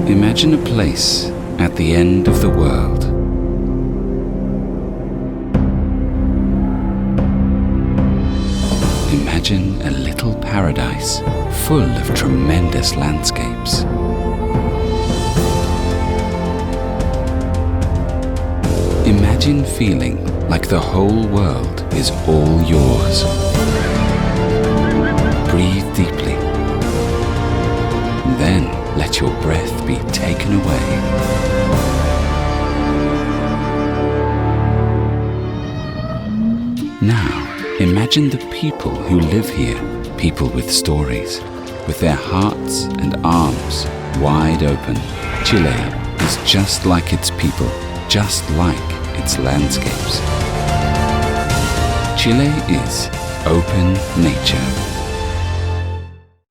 Imagine a place at the end of the world. Imagine a little paradise full of tremendous landscapes. Imagine feeling like the whole world is all yours. Breathe deeply. Then let your breath be taken away. Now, imagine the people who live here, people with stories, with their hearts and arms wide open. Chile is just like its people, just like its landscapes. Chile is open nature.